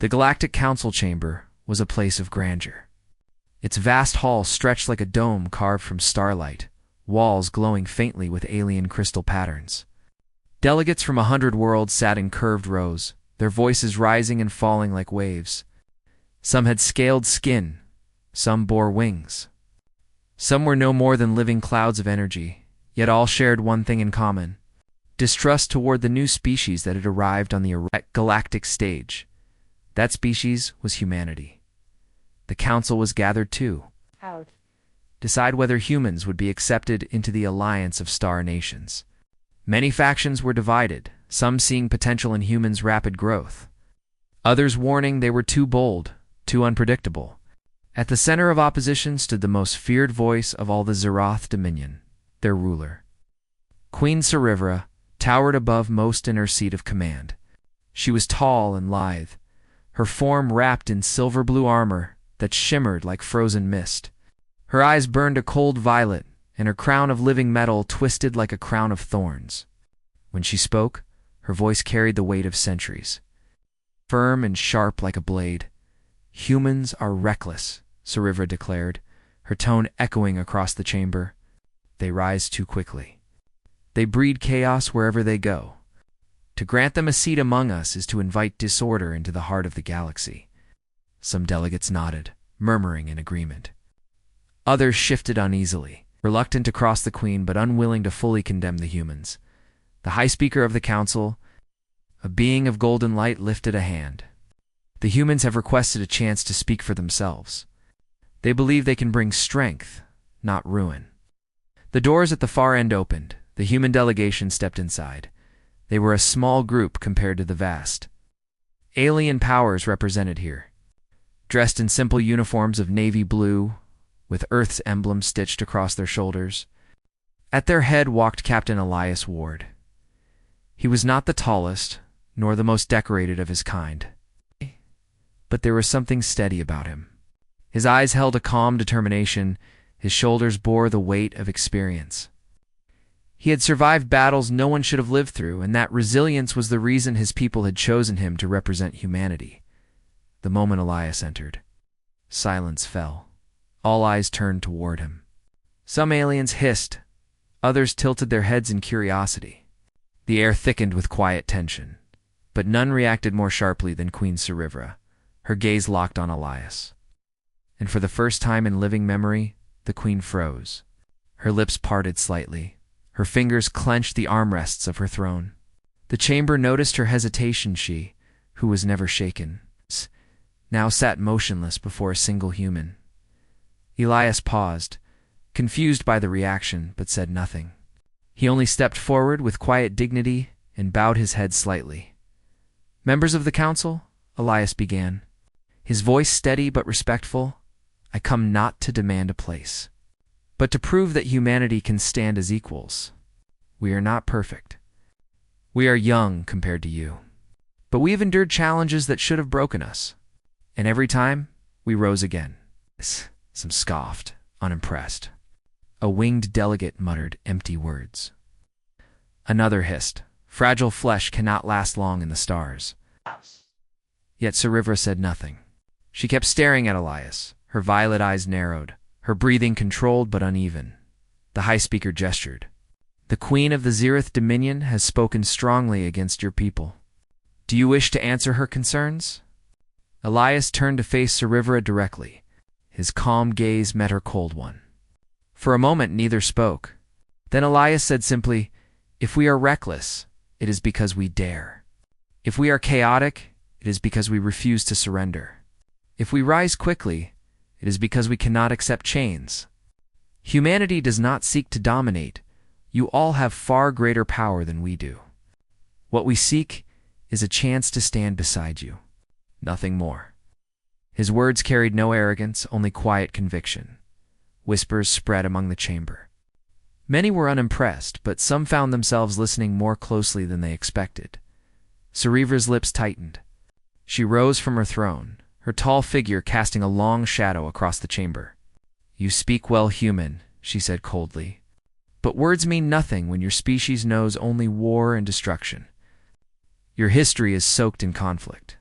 The Galactic Council Chamber was a place of grandeur. Its vast hall stretched like a dome carved from starlight, walls glowing faintly with alien crystal patterns. Delegates from 100 worlds sat in curved rows, their voices rising and falling like waves. Some had scaled skin, some bore wings. Some were no more than living clouds of energy, yet all shared one thing in common: distrust toward the new species that had arrived on the galactic stage. That species was humanity. The council was gathered to decide whether humans would be accepted into the alliance of star nations. Many factions were divided, some seeing potential in humans' rapid growth, others warning they were too bold, too unpredictable. At the center of opposition stood the most feared voice of all the Zeroth Dominion, their ruler. Queen Sarivra towered above most in her seat of command. She was tall and lithe, her form wrapped in silver-blue armor that shimmered like frozen mist. Her eyes burned a cold violet, and her crown of living metal twisted like a crown of thorns. When she spoke, her voice carried the weight of centuries. Firm and sharp like a blade. "Humans are reckless," Sarivra declared, her tone echoing across the chamber. "They rise too quickly. They breed chaos wherever they go. To grant them a seat among us is to invite disorder into the heart of the galaxy." Some delegates nodded, murmuring in agreement. Others shifted uneasily, reluctant to cross the Queen but unwilling to fully condemn the humans. The High Speaker of the Council, a being of golden light, lifted a hand. "The humans have requested a chance to speak for themselves. They believe they can bring strength, not ruin." The doors at the far end opened. The human delegation stepped inside. They were a small group compared to the vast alien powers represented here. Dressed in simple uniforms of navy blue, with Earth's emblem stitched across their shoulders. At their head walked Captain Elias Ward. He was not the tallest, nor the most decorated of his kind, but there was something steady about him. His eyes held a calm determination, his shoulders bore the weight of experience. He had survived battles no one should have lived through, and that resilience was the reason his people had chosen him to represent humanity. The moment Elias entered, silence fell. All eyes turned toward him. Some aliens hissed, others tilted their heads in curiosity. The air thickened with quiet tension, but none reacted more sharply than Queen Sarivra, her gaze locked on Elias. And for the first time in living memory, the Queen froze. Her lips parted slightly. Her fingers clenched the armrests of her throne. The chamber noticed her hesitation. She, who was never shaken, now sat motionless before a single human. Elias paused, confused by the reaction, but said nothing. He only stepped forward with quiet dignity and bowed his head slightly. "Members of the council," Elias began, his voice steady but respectful, "I come not to demand a place, but to prove that humanity can stand as equals. We are not perfect. We are young compared to you, but we have endured challenges that should have broken us, and every time we rose again." Some scoffed, unimpressed. A winged delegate muttered empty words. Another hissed, "Fragile flesh cannot last long in the stars." Yet Sarivra said nothing. She kept staring at Elias, her violet eyes narrowed, her breathing controlled but uneven. The High Speaker gestured. "The Queen of the Zeroth Dominion has spoken strongly against your people. Do you wish to answer her concerns?" Elias turned to face Sarivra directly. His calm gaze met her cold one. For a moment neither spoke. Then Elias said simply, "If we are reckless, it is because we dare. If we are chaotic, it is because we refuse to surrender. If we rise quickly, it is because we cannot accept chains. Humanity does not seek to dominate. You all have far greater power than we do. What we seek is a chance to stand beside you. Nothing more." His words carried no arrogance, only quiet conviction. Whispers spread among the chamber. Many were unimpressed, but some found themselves listening more closely than they expected. Sarivra's lips tightened. She rose from her throne, her tall figure casting a long shadow across the chamber. "You speak well, human," she said coldly. "But words mean nothing when your species knows only war and destruction. Your history is soaked in conflict.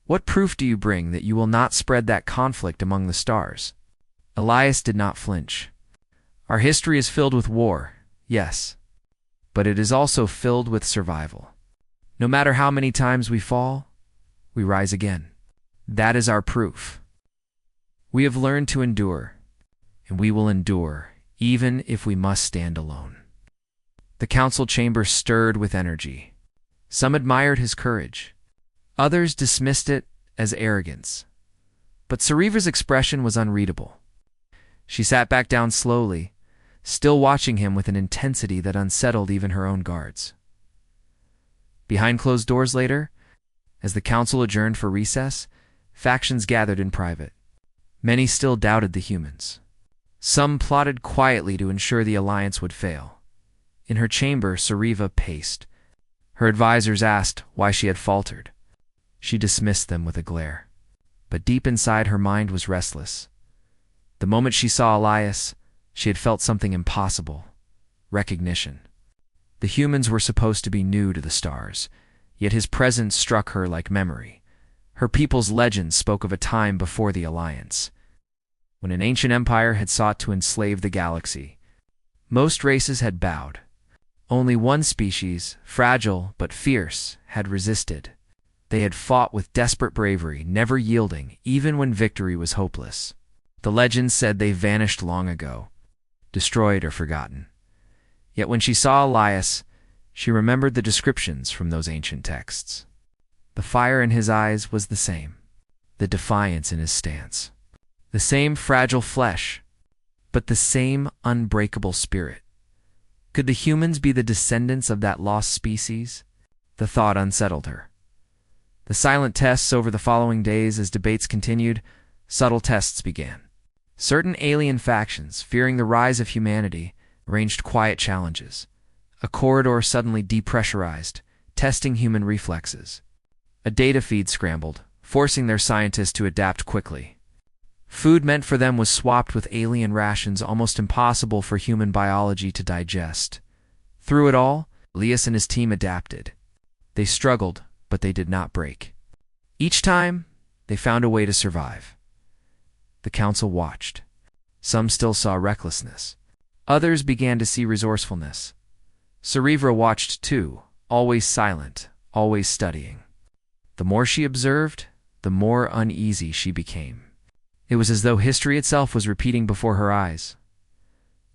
What proof do you bring that you will not spread that conflict among the stars? Elias did not flinch. Our history is filled with war, yes, but it is also filled with survival. No matter how many times we fall, we rise again. That is our proof. We have learned to endure, and we will endure, even if we must stand alone. The council chamber stirred with energy. Some admired his courage. Others dismissed it as arrogance. But Sarivra's expression was unreadable. She sat back down slowly, still watching him with an intensity that unsettled even her own guards. Behind closed doors later, as the council adjourned for recess, factions gathered in private. Many still doubted the humans. Some plotted quietly to ensure the alliance would fail. In her chamber, Sarivra paced. Her advisors asked why she had faltered. She dismissed them with a glare. But deep inside her mind was restless. The moment she saw Elias, she had felt something impossible. Recognition. The humans were supposed to be new to the stars, yet his presence struck her like memory. Her people's legends spoke of a time before the Alliance, when an ancient empire had sought to enslave the galaxy. Most races had bowed. Only one species, fragile but fierce, had resisted. They had fought with desperate bravery, never yielding, even when victory was hopeless. The legends said they vanished long ago, destroyed or forgotten. Yet when she saw Elias, she remembered the descriptions from those ancient texts. The fire in his eyes was the same, the defiance in his stance, the same fragile flesh, but the same unbreakable spirit. Could the humans be the descendants of that lost species? The thought unsettled her. The silent tests over the following days as debates continued, subtle tests began. Certain alien factions, fearing the rise of humanity, arranged quiet challenges. A corridor suddenly depressurized, testing human reflexes. A data feed scrambled, forcing their scientists to adapt quickly. Food meant for them was swapped with alien rations almost impossible for human biology to digest. Through it all, Elias and his team adapted. They struggled, but they did not break. Each time, they found a way to survive. The council watched. Some still saw recklessness. Others began to see resourcefulness. Sarivra watched too, always silent, always studying. The more she observed, the more uneasy she became. It was as though history itself was repeating before her eyes.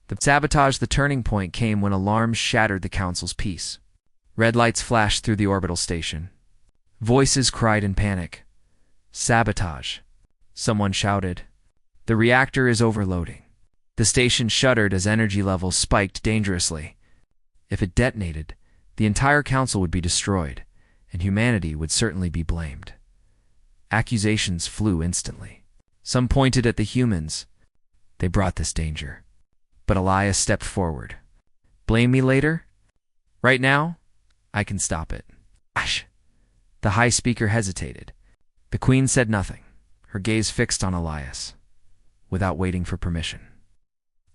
The sabotage, the turning point, came when alarms shattered the council's peace. Red lights flashed through the orbital station. Voices cried in panic. Sabotage. Someone shouted. The reactor is overloading. The station shuddered as energy levels spiked dangerously. If it detonated, the entire council would be destroyed, and humanity would certainly be blamed. Accusations flew instantly. Some pointed at the humans. They brought this danger. But Elias stepped forward. Blame me later? Right now, I can stop it. Ash! The high speaker hesitated. The queen said nothing, her gaze fixed on Elias, without waiting for permission.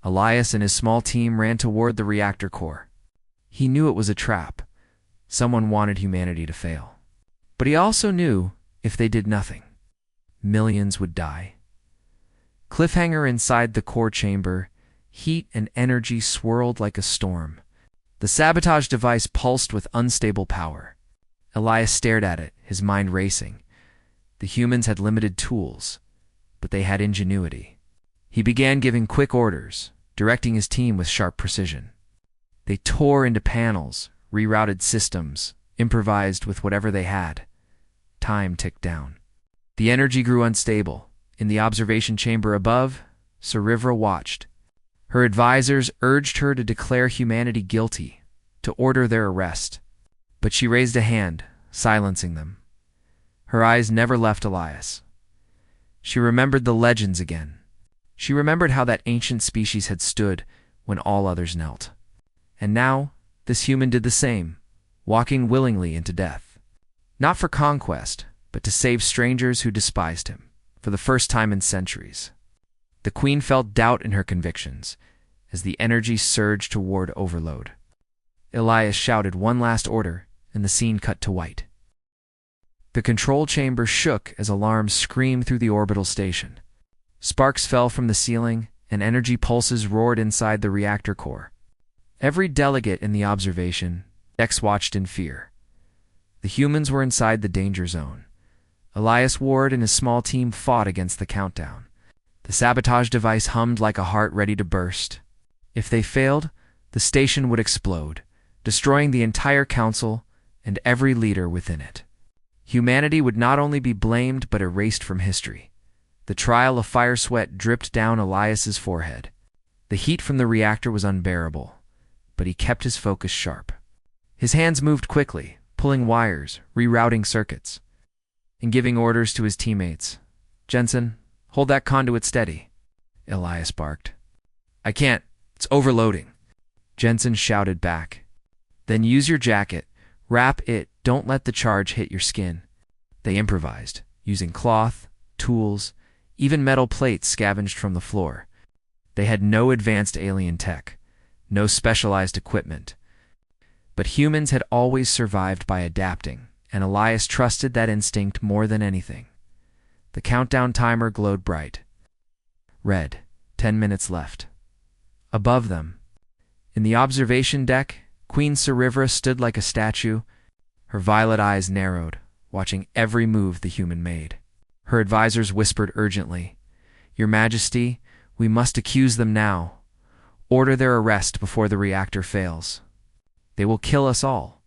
Elias and his small team ran toward the reactor core. He knew it was a trap. Someone wanted humanity to fail. But he also knew, if they did nothing, millions would die. Cliffhanger inside the core chamber, heat and energy swirled like a storm. The sabotage device pulsed with unstable power. Elias stared at it, his mind racing. The humans had limited tools, but they had ingenuity. He began giving quick orders, directing his team with sharp precision. They tore into panels, rerouted systems, improvised with whatever they had. Time ticked down. The energy grew unstable. In the observation chamber above, Sarivra watched. Her advisors urged her to declare humanity guilty, to order their arrest. But she raised a hand, silencing them. Her eyes never left Elias. She remembered the legends again. She remembered how that ancient species had stood when all others knelt. And now, this human did the same, walking willingly into death. Not for conquest, but to save strangers who despised him, for the first time in centuries. The queen felt doubt in her convictions, as the energy surged toward overload. Elias shouted one last order, and the scene cut to white. The control chamber shook as alarms screamed through the orbital station. Sparks fell from the ceiling, and energy pulses roared inside the reactor core. Every delegate in the observation decks watched in fear. The humans were inside the danger zone. Elias Ward and his small team fought against the countdown. The sabotage device hummed like a heart ready to burst. If they failed, the station would explode, destroying the entire council and every leader within it. Humanity would not only be blamed but erased from history. The trail of fire sweat dripped down Elias's forehead. The heat from the reactor was unbearable, but he kept his focus sharp. His hands moved quickly, pulling wires, rerouting circuits, and giving orders to his teammates. "Jensen, hold that conduit steady," Elias barked. "I can't. It's overloading," Jensen shouted back. "Then use your jacket. Wrap it. Don't let the charge hit your skin." They improvised, using cloth, tools, even metal plates scavenged from the floor. They had no advanced alien tech, no specialized equipment. But humans had always survived by adapting, and Elias trusted that instinct more than anything. The countdown timer glowed bright. Red, 10 minutes left. Above them, in the observation deck, Queen Sarivra stood like a statue, her violet eyes narrowed, watching every move the human made. Her advisors whispered urgently, "Your Majesty, we must accuse them now. Order their arrest before the reactor fails. They will kill us all."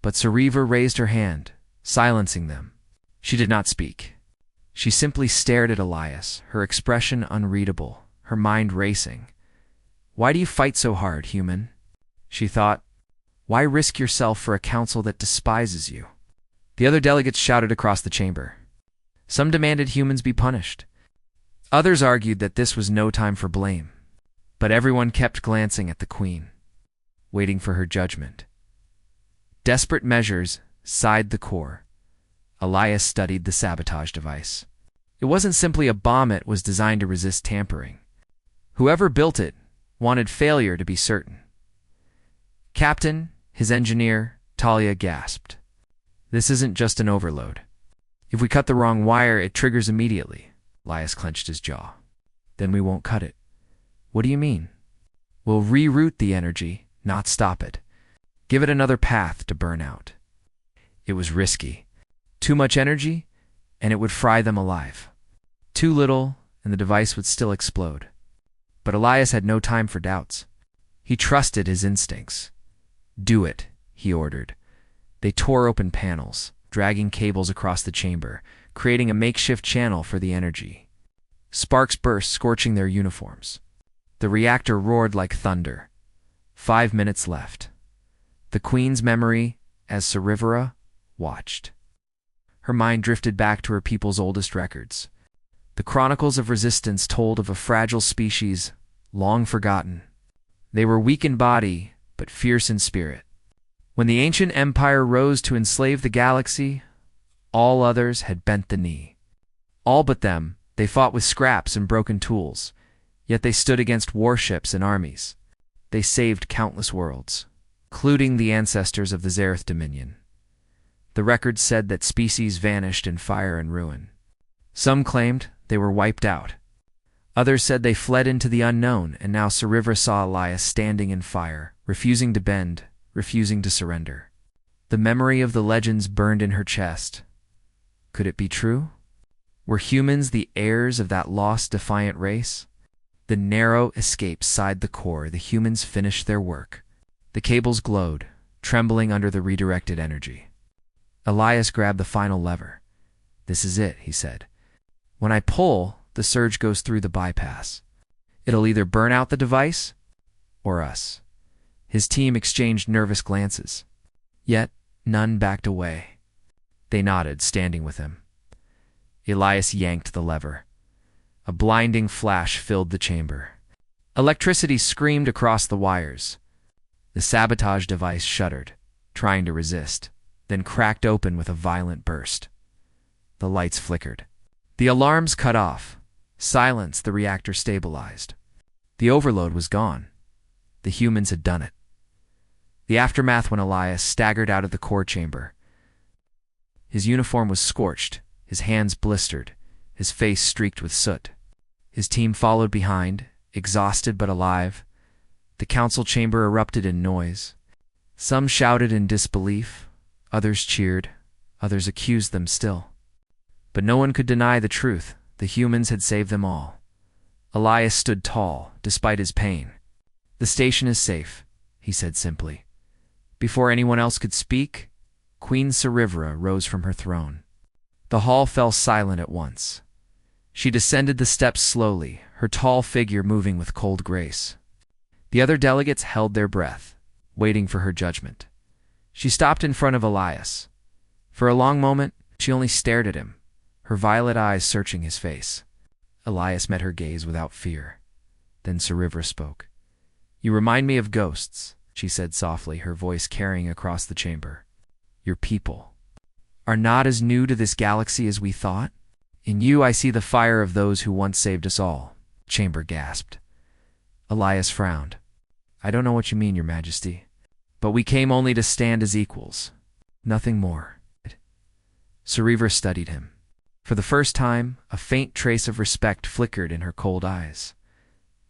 But Sarivra raised her hand, silencing them. She did not speak. She simply stared at Elias, her expression unreadable, her mind racing. "Why do you fight so hard, human?" she thought. "Why risk yourself for a council that despises you?" The other delegates shouted across the chamber. Some demanded humans be punished. Others argued that this was no time for blame. But everyone kept glancing at the Queen, waiting for her judgment. Desperate measures sighed the core. Elias studied the sabotage device. It wasn't simply a bomb, it was designed to resist tampering. Whoever built it wanted failure to be certain. "Captain," his engineer, Talia, gasped. "This isn't just an overload. If we cut the wrong wire, it triggers immediately." Elias clenched his jaw. "Then we won't cut it." "What do you mean?" "We'll reroute the energy, not stop it. Give it another path to burn out." It was risky. Too much energy, and it would fry them alive. Too little, and the device would still explode. But Elias had no time for doubts. He trusted his instincts. "Do it," he ordered. They tore open panels, dragging cables across the chamber, creating a makeshift channel for the energy. Sparks burst, scorching their uniforms. The reactor roared like thunder. 5 minutes left. The Queen's memory, as Sarivra watched. Her mind drifted back to her people's oldest records. The Chronicles of Resistance told of a fragile species, long forgotten. They were weak in body, but fierce in spirit. When the ancient empire rose to enslave the galaxy, all others had bent the knee. All but them, they fought with scraps and broken tools, yet they stood against warships and armies. They saved countless worlds, including the ancestors of the Zereth Dominion. The records said that species vanished in fire and ruin. Some claimed they were wiped out. Others said they fled into the unknown, and now Sarivra saw Elias standing in fire, refusing to bend, refusing to surrender. The memory of the legends burned in her chest. Could it be true? Were humans the heirs of that lost, defiant race? The narrow escape sighed the core. The humans finished their work. The cables glowed, trembling under the redirected energy. Elias grabbed the final lever. "This is it," he said. "When I pull, the surge goes through the bypass. It'll either burn out the device or us." His team exchanged nervous glances. Yet none backed away. They nodded, standing with him. Elias yanked the lever. A blinding flash filled the chamber. Electricity screamed across the wires. The sabotage device shuddered, trying to resist, then cracked open with a violent burst. The lights flickered. The alarms cut off. Silence, the reactor stabilized. The overload was gone. The humans had done it. The aftermath when Elias staggered out of the core chamber. His uniform was scorched, his hands blistered, his face streaked with soot. His team followed behind, exhausted but alive. The council chamber erupted in noise. Some shouted in disbelief, others cheered, others accused them still. But no one could deny the truth. The humans had saved them all. Elias stood tall, despite his pain. "The station is safe," he said simply. Before anyone else could speak, Queen Sarivra rose from her throne. The hall fell silent at once. She descended the steps slowly, her tall figure moving with cold grace. The other delegates held their breath, waiting for her judgment. She stopped in front of Elias. For a long moment, she only stared at him, her violet eyes searching his face. Elias met her gaze without fear. Then Sarivra spoke. "You remind me of ghosts," she said softly, her voice carrying across the chamber. "Your people are not as new to this galaxy as we thought. In you I see the fire of those who once saved us all." The chamber gasped. Elias frowned. "I don't know what you mean, Your Majesty. But we came only to stand as equals. Nothing more." Sarivra studied him. For the first time, a faint trace of respect flickered in her cold eyes.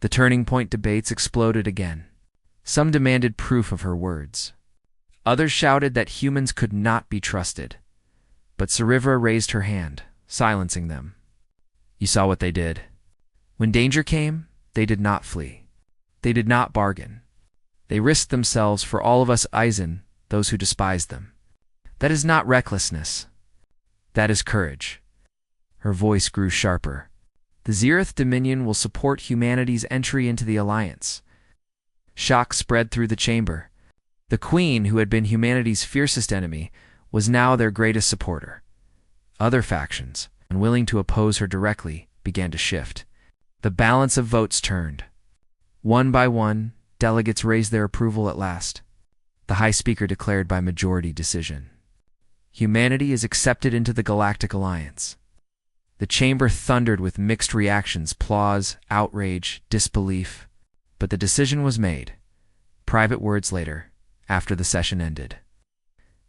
The turning point debates exploded again. Some demanded proof of her words. Others shouted that humans could not be trusted. But Sarivra raised her hand, silencing them. "You saw what they did. When danger came, they did not flee. They did not bargain. They risked themselves for all of us Eisen, those who despised them. That is not recklessness. That is courage." Her voice grew sharper. "The Zeroth Dominion will support humanity's entry into the Alliance." Shock spread through the chamber. The Queen, who had been humanity's fiercest enemy, was now their greatest supporter. Other factions, unwilling to oppose her directly, began to shift. The balance of votes turned. One by one, delegates raised their approval at last. The High Speaker declared by majority decision. Humanity is accepted into the Galactic Alliance. The chamber thundered with mixed reactions, applause, outrage, disbelief. But the decision was made. Private words later, after the session ended.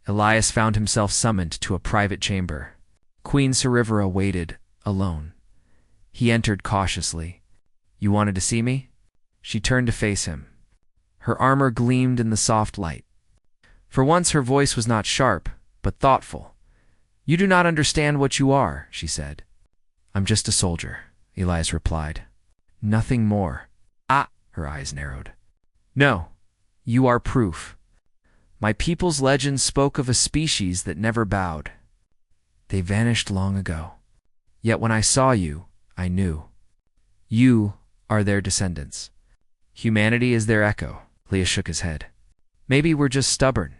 Elias found himself summoned to a private chamber. Queen Sarivra waited, alone. He entered cautiously. "You wanted to see me?" She turned to face him. Her armor gleamed in the soft light. For once her voice was not sharp, but thoughtful. "You do not understand what you are," she said. "I'm just a soldier," Elias replied. "Nothing more." "Ah," her eyes narrowed. "No, you are proof. My people's legends spoke of a species that never bowed. They vanished long ago. Yet when I saw you, I knew. You are their descendants. Humanity is their echo." Leah shook his head. "Maybe we're just stubborn.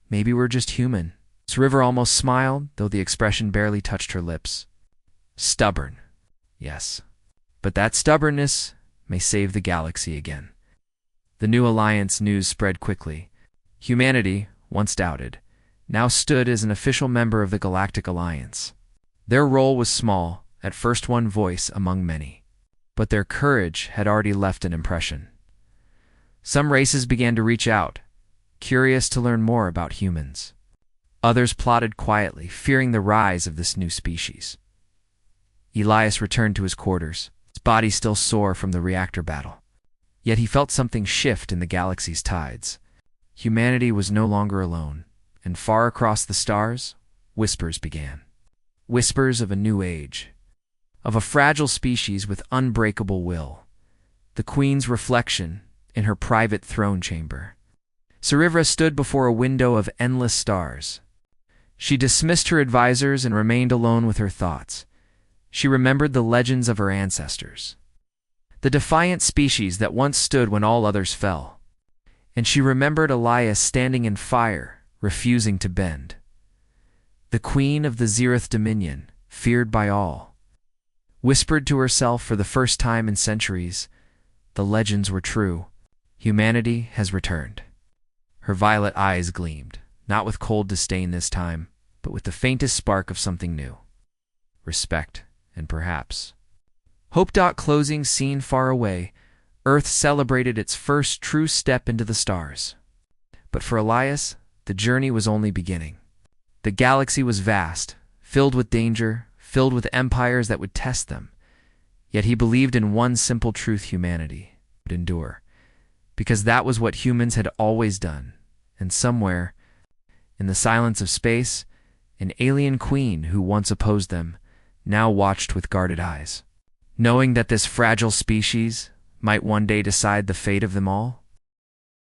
Maybe we're just human." Sarivra almost smiled, though the expression barely touched her lips. "Stubborn, yes. But that stubbornness may save the galaxy again." The new alliance news spread quickly. Humanity, once doubted, now stood as an official member of the Galactic Alliance. Their role was small, at first one voice among many. But their courage had already left an impression. Some races began to reach out, curious to learn more about humans. Others plotted quietly, fearing the rise of this new species. Elias returned to his quarters, his body still sore from the reactor battle. Yet he felt something shift in the galaxy's tides. Humanity was no longer alone, and far across the stars, whispers began. Whispers of a new age, of a fragile species with unbreakable will. The Queen's reflection in her private throne chamber. Sarivra stood before a window of endless stars. She dismissed her advisors and remained alone with her thoughts. She remembered the legends of her ancestors, the defiant species that once stood when all others fell. And she remembered Elias standing in fire, refusing to bend. The Queen of the Zeroth Dominion, feared by all. Whispered to herself for the first time in centuries, the legends were true. Humanity has returned. Her violet eyes gleamed, not with cold disdain this time, but with the faintest spark of something new. Respect, and perhaps hope. Closing scene far away, Earth celebrated its first true step into the stars. But for Elias, the journey was only beginning. The galaxy was vast, filled with danger, filled with empires that would test them. Yet he believed in one simple truth: humanity would endure, because that was what humans had always done. And somewhere, in the silence of space, an alien queen who once opposed them now watched with guarded eyes. Knowing that this fragile species might one day decide the fate of them all,